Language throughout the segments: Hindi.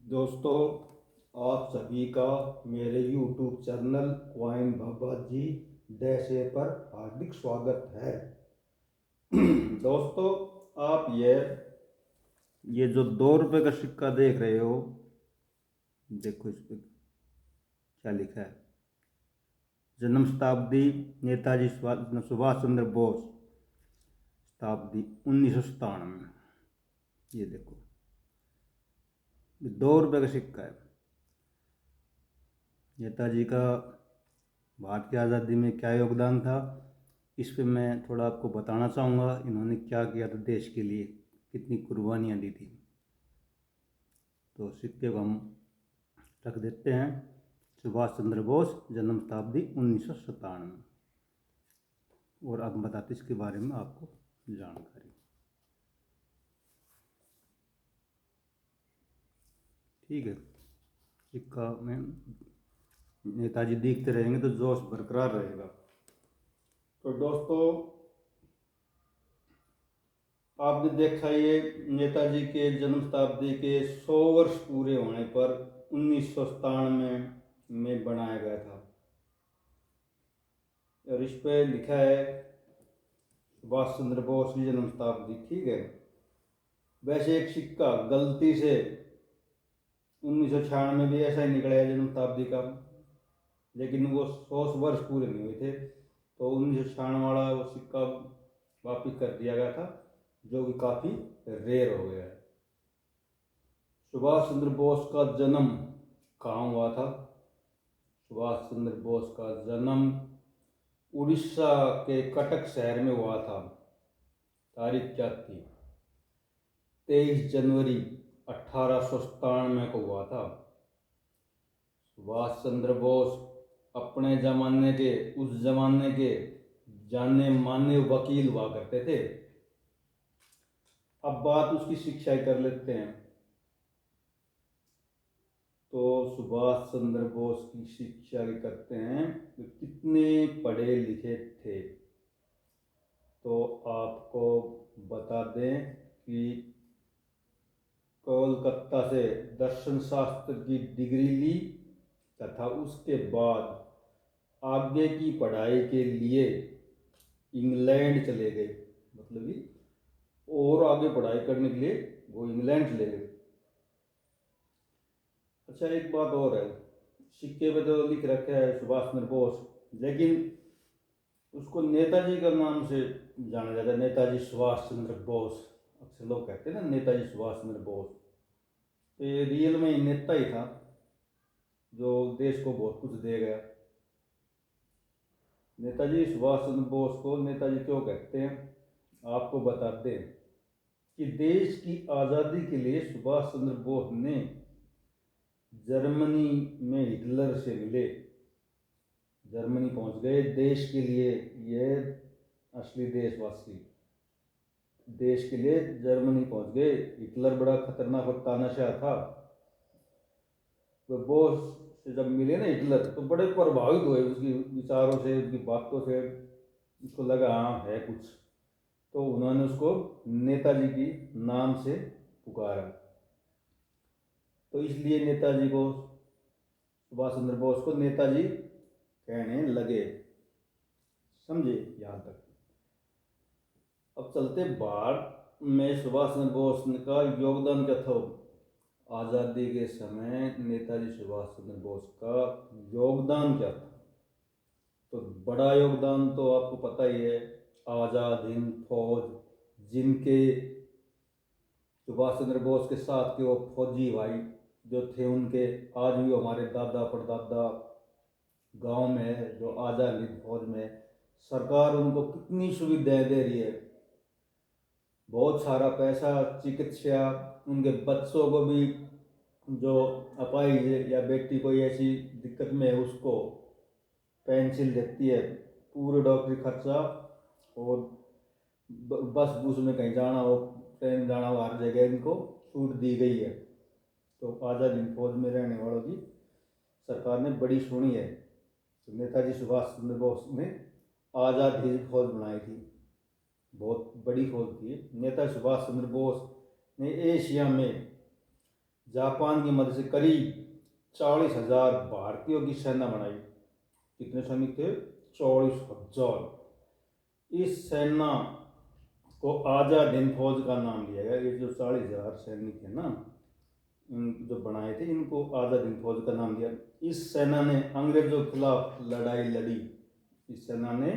दोस्तों, आप सभी का मेरे YouTube चैनल क्वाइन बाबा जी डैशे पर हार्दिक स्वागत है। दोस्तों, आप ये जो 2 रुपये का सिक्का देख रहे हो, देखो इस पर क्या लिखा है। जन्म शताब्दी नेताजी सुभाष चंद्र बोस, शताब्दी 1997। ये देखो, ये 2 रुपये का सिक्का है। नेताजी का भारत की आज़ादी में क्या योगदान था, इस पे मैं थोड़ा आपको बताना चाहूँगा। इन्होंने क्या किया था देश के लिए, कितनी कुर्बानियाँ दी थी। तो सिक्के को हम रख देते हैं। सुभाष चंद्र बोस, जन्म शताब्दी 1997। और अब बताते इसके बारे में आपको जानकारी। ठीक है, सिक्का में नेताजी दिखते रहेंगे तो जोश बरकरार रहेगा। तो दोस्तों, आपने देखा ये नेताजी के जन्म शताब्दी के 100 वर्ष पूरे होने पर 1997 में बनाया गया था। और इस पे लिखा है सुभाष चंद्र बोस की जन्म शताब्दी। ठीक है, वैसे एक सिक्का गलती से 1996 में भी ऐसा ही निकला है जन्म शताब्दी का, लेकिन वो 100 वर्ष पूरे नहीं हुए थे, तो 1996 वाला वो सिक्का वापिस कर दिया गया था, जो कि काफ़ी रेयर हो गया है। सुभाष चंद्र बोस का जन्म कहाँ हुआ था? सुभाष चंद्र बोस का जन्म उड़ीसा के कटक शहर में हुआ था। तारीख क्या थी? 23 जनवरी 1897 को हुआ था। सुभाष चंद्र बोस अपने जमाने के, उस जमाने के जाने माने वकील हुआ करते थे। अब बात उसकी शिक्षा ही कर लेते हैं। तो सुभाष चंद्र बोस की शिक्षा की करते हैं कि कितने पढ़े लिखे थे। तो आपको बता दें कि कोलकाता से दर्शन शास्त्र की डिग्री ली तथा उसके बाद आगे की पढ़ाई के लिए इंग्लैंड चले गए। मतलब कि और आगे पढ़ाई करने के लिए वो इंग्लैंड चले गए। अच्छा, एक बात और है, सिक्के पे तो लिख रखा है सुभाष चंद्र बोस, लेकिन उसको नेताजी का नाम से जाना जाता है। नेताजी सुभाष चंद्र बोस, अक्सर लोग कहते हैं ना नेताजी सुभाष चंद्र बोस। तो ये रियल में नेता ही था जो देश को बहुत कुछ दे गया। नेताजी सुभाष चंद्र बोस को नेताजी क्यों कहते हैं, आपको बताते हैं कि देश की आज़ादी के लिए सुभाष चंद्र बोस ने जर्मनी में हिटलर से मिले, जर्मनी पहुंच गए देश के लिए। ये असली देशवासी देश के लिए जर्मनी पहुंच गए। हिटलर बड़ा खतरनाक और तानाशाह था। तो बोस से जब मिले ना हिटलर, तो बड़े प्रभावित हुए उसकी विचारों से, उसकी बातों से। उसको लगा हाँ है कुछ, तो उन्होंने उसको नेताजी की नाम से पुकारा। तो इसलिए नेताजी को, सुभाष चंद्र बोस को नेताजी कहने लगे। समझे यहाँ तक? अब चलते भारत में सुभाष चंद्र बोस का योगदान क्या था आज़ादी के समय। नेताजी सुभाष चंद्र बोस का योगदान क्या था? तो बड़ा योगदान तो आपको पता ही है। आज़ाद हिंद फौज, जिनके सुभाष चंद्र बोस के साथ के वो फौजी भाई जो थे, उनके आज भी हमारे दादा परदादा गांव में है, जो आज़ाद हिंद फौज में। सरकार उनको कितनी सुविधाएं दे रही है, बहुत सारा पैसा, चिकित्सा, उनके बच्चों को भी जो अपाहिज है या बेटी कोई ऐसी दिक्कत में है उसको पेंसिल देती है, पूरे डॉक्टरी खर्चा। और बस बूस में कहीं जाना हो, ट्रेन जाना हो, हर जगह इनको छूट दी गई है। तो आज़ाद हिंद फौज में रहने वालों की सरकार ने बड़ी सुनी है। तो नेताजी सुभाष चंद्र बोस ने आज़ाद हिंद फौज बनाई थी, बहुत बड़ी फौज थी। नेताजी सुभाष चंद्र बोस ने एशिया में जापान की मदद से करीब 40,000 भारतीयों की सेना बनाई। कितने सैनिक थे? 40,000। इस सेना को आज़ाद हिंद फौज का नाम दिया गया। ये जो 40,000 सैनिक थे ना, इन जो बनाए थे, इनको आज़ाद हिंद फौज का नाम दिया। इस सेना ने अंग्रेजों के खिलाफ लड़ाई लड़ी। इस सेना ने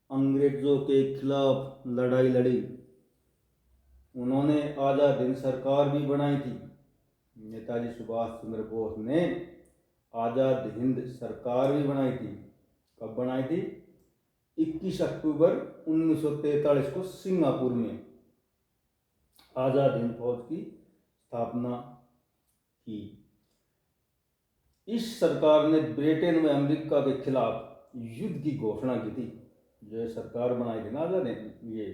अंग्रेजों के खिलाफ लड़ाई लड़ी। उन्होंने आज़ाद हिंद सरकार भी बनाई थी। नेताजी सुभाष चंद्र बोस ने आज़ाद हिंद सरकार भी बनाई थी। कब बनाई थी? 21 अक्टूबर 1943 को सिंगापुर में आज़ाद हिंद फौज की स्थापना की। इस सरकार ने ब्रिटेन व अमेरिका के खिलाफ युद्ध की घोषणा की थी। जो सरकार बनाई थी ना आज़ाद हिंद, ये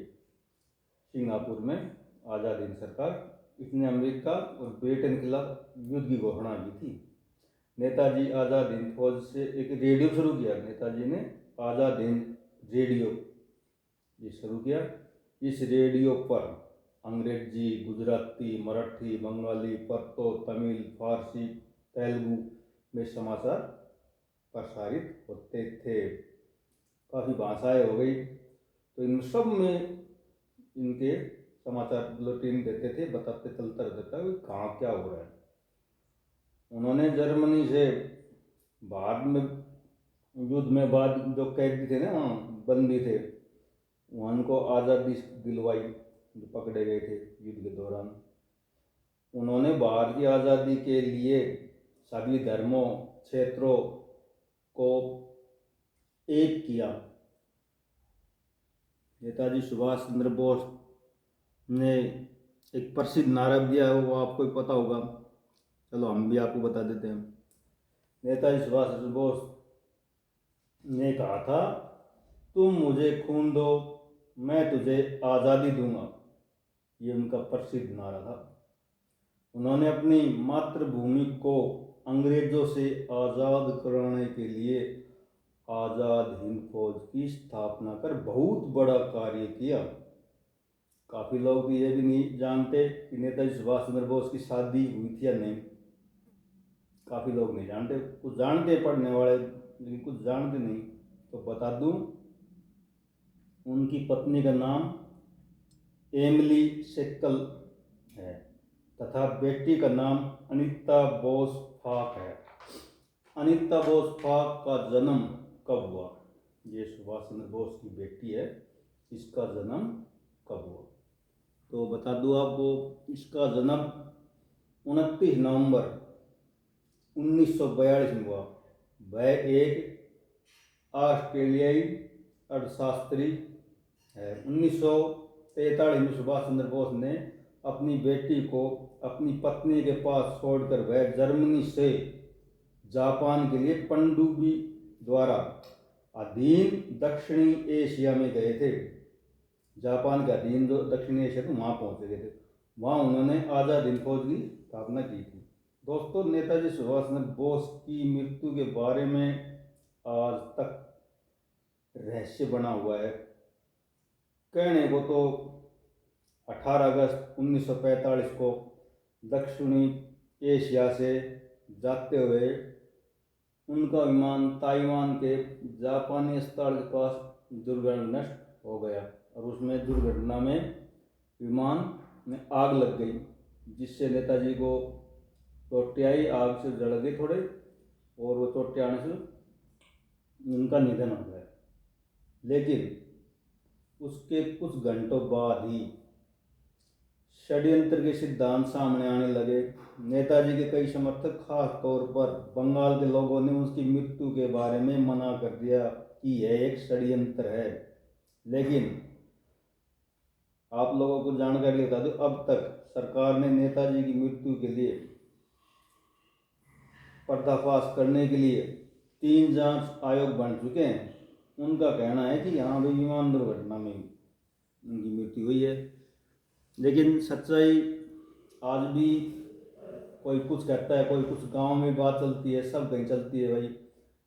सिंगापुर में आज़ाद हिंद सरकार, इसने अमेरिका और ब्रिटेन के खिलाफ युद्ध की घोषणा की थी। नेताजी आज़ाद हिंद फौज से एक रेडियो शुरू किया। नेताजी ने आज़ाद हिंद रेडियो ये शुरू किया। इस रेडियो पर अंग्रेजी, गुजराती, मराठी, बंगाली, परतो, तमिल, फारसी, तेलुगु में समाचार प्रसारित होते थे। काफ़ी भाषाएं हो गई, तो इन सब में इनके समाचार बुलेटिन देते थे, बताते चलता रहता था कि कहाँ क्या हो रहा है। उन्होंने जर्मनी से बाद में युद्ध में बाद जो कैदी थे ना, वहाँ बंदी थे, वहाँ को आज़ादी दिलवाई जो पकड़े गए थे युद्ध के दौरान। उन्होंने भारत की आज़ादी के लिए सभी धर्मों, क्षेत्रों को एक किया। नेताजी सुभाष चंद्र बोस ने एक प्रसिद्ध नारा दिया है, वो आपको ही पता होगा, चलो हम भी आपको बता देते हैं। नेताजी सुभाष चंद्र बोस ने कहा था, तुम मुझे खून दो, मैं तुझे आज़ादी दूंगा। ये उनका प्रसिद्ध नारा था। उन्होंने अपनी मातृभूमि को अंग्रेजों से आज़ाद कराने के लिए आज़ाद हिंद फौज की स्थापना कर बहुत बड़ा कार्य किया। काफ़ी लोग ये भी नहीं जानते कि नेताजी सुभाष चंद्र बोस की शादी हुई थी या नहीं। काफ़ी लोग नहीं जानते, कुछ जानते पढ़ने वाले, लेकिन कुछ जानते नहीं। तो बता दूं, उनकी पत्नी का नाम एमिली सेक्ल है तथा बेटी का नाम अनीता बोस फाक है। अनीता बोस फाक का जन्म कब हुआ? ये सुभाष चंद्र बोस की बेटी है, इसका जन्म कब हुआ? तो बता दूं आपको, इसका जन्म 29 नवंबर 1942 में हुआ। वह एक ऑस्ट्रेलियाई अर्थशास्त्री है। 1943 में सुभाष चंद्र बोस ने अपनी बेटी को अपनी पत्नी के पास छोड़कर वह जर्मनी से जापान के लिए पनडुब्बी द्वारा अधीन दक्षिणी एशिया में गए थे। जापान के अधीन जो दक्षिणी एशिया था, वहाँ पहुँच गए थे। वहाँ उन्होंने आज़ाद हिंद फौज की स्थापना की थी। दोस्तों, नेताजी सुभाष चंद्र बोस की मृत्यु के बारे में आज तक रहस्य बना हुआ है। कहने को तो 18 अगस्त 1945 को दक्षिणी एशिया से जाते हुए उनका विमान ताइवान के जापानी स्थल के पास दुर्घटनाग्रस्त हो गया और उसमें दुर्घटना में विमान में आग लग गई, जिससे नेताजी को चोटें आई, आग से जल गए थोड़े, और वो चोटें आने से उनका निधन हो गया। लेकिन उसके कुछ घंटों बाद ही षड्यंत्र के सिद्धांत सामने आने लगे। नेताजी के कई समर्थक, खास तौर पर बंगाल के लोगों ने उसकी मृत्यु के बारे में मना कर दिया कि यह एक षड्यंत्र है। लेकिन आप लोगों को जानकारी बता दूं, अब तक सरकार ने नेताजी की मृत्यु के लिए पर्दाफाश करने के लिए 3 जांच आयोग बन चुके हैं। उनका कहना है कि हाँ भाई, विमान दुर्घटना में उनकी मृत्यु हुई है। लेकिन सच्चाई आज भी कोई कुछ कहता है, कोई कुछ, गांव में बात चलती है, सब कहीं चलती है भाई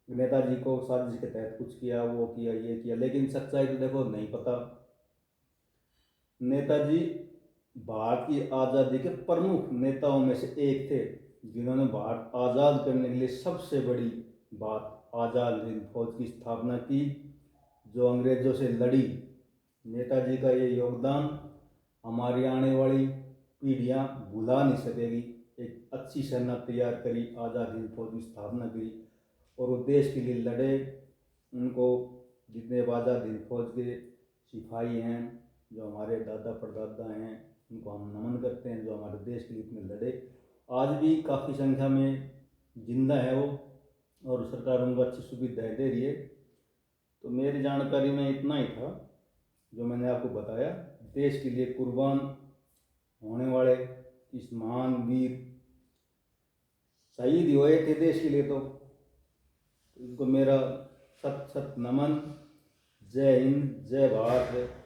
नेताजी को साजिश के तहत कुछ किया, वो किया, ये किया। लेकिन सच्चाई तो देखो नहीं पता। नेताजी भारत की आज़ादी के प्रमुख नेताओं में से एक थे, जिन्होंने भारत आज़ाद करने के लिए सबसे बड़ी बात आज़ाद हिंद फौज की स्थापना की, जो अंग्रेज़ों से लड़ी। नेताजी का ये योगदान हमारी आने वाली पीढ़ियां भुला नहीं सकेगी। एक अच्छी सेना तैयार करी, आज़ाद हिंद फौज की स्थापना करी और वो देश के लिए लड़े। उनको जितने आज़ाद हिंद फौज के सिपाही हैं, जो हमारे दादा परदादा हैं, उनको हम नमन करते हैं, जो हमारे देश के लिए इतने लड़े। आज भी काफ़ी संख्या में जिंदा है वो, और सरकार उनको अच्छी सुविधाएं दे रही है। तो मेरी जानकारी में इतना ही था जो मैंने आपको बताया। देश के लिए कुर्बान होने वाले इस महान वीर शहीद हुए थे देश के लिए, तो इनको मेरा सत सत नमन। जय हिंद, जय भारत।